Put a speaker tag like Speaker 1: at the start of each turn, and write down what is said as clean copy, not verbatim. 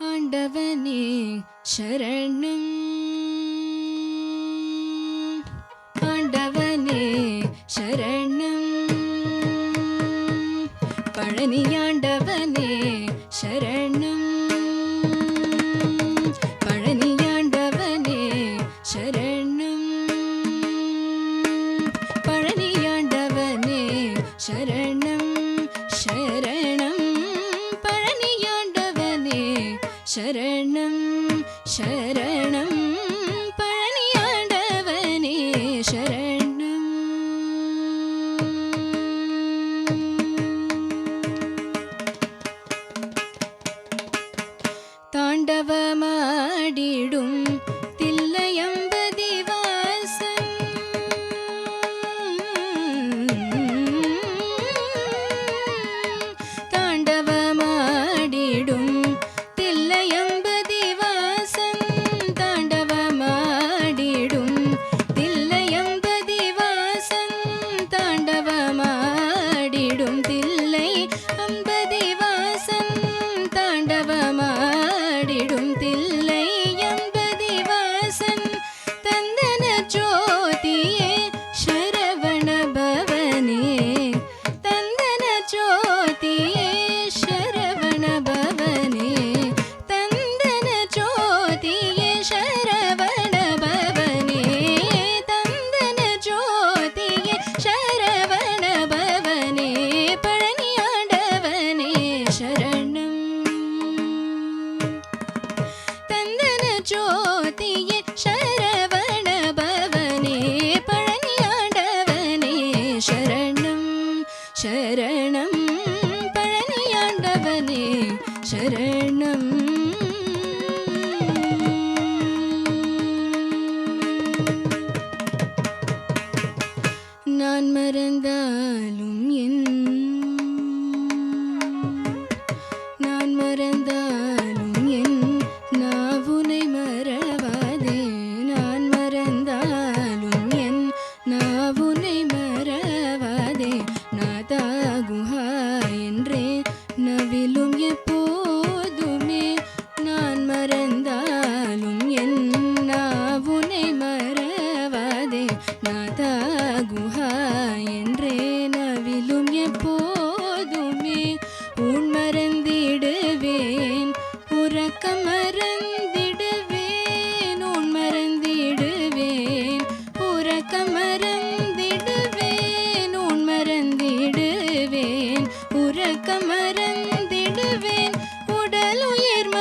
Speaker 1: ஆண்டவனே சரணம் ஆண்டவனே சரணம் பழனியாண்டவனே சரணம் பழனியாண்டவனே சரணம் பழனியாண்டவனே சரணம் சரணம் பழனியாண்டவனே சரணம் சரணம் பழனியாண்டவனே சரணம் தாண்டவமாடிடும் தில்லையம்பதி வாசன் தாண்டவமாடிடும் தில்லையம்பதி வாசன் தாண்டவமாடிடும் தில்லையம்பதி வாசன் தாண்டவமாடிடும் தில்லை அம்பதி வாசன் தாண்டவமாடிடும் தில்லை அம்பதி வாசன் தந்தன ஜோதியே சரவண பவனே தந்தன ஜோதியே சரவண பவனே தந்தன ஜோதியே சரவண பவனே தந்தன ஜோதியே சரவண பவனே பழனியாண்டவனே சரணம் தந்தன ஜோதியே சரவண பவனே பழனியாண்டவனே சரணம் சரணம் பழனியாண்டவனே சரணம் நான் மறந்தாலும் நான் மறந்தாலும் நாவுனை மறவாதே நான் மறந்தாலும் நாவுனை மறவாதே நாதா குஹா என்றே நவிலும் எப்போதுமே நான் மறந்தாலும் நாவுனை மறவாதே நாதா குஹா என்றே நவிலும் எப்போதுமே உன் மறந்திடுவேன் உறக்கம் மறந்திடுவேன் உன் மறந்திடுவேன் உறக்கம் மறந்திடுவேன் உன் மறந்திடுவேன் உறக்கம் மறந்திடுவேன் உடல் உயிர்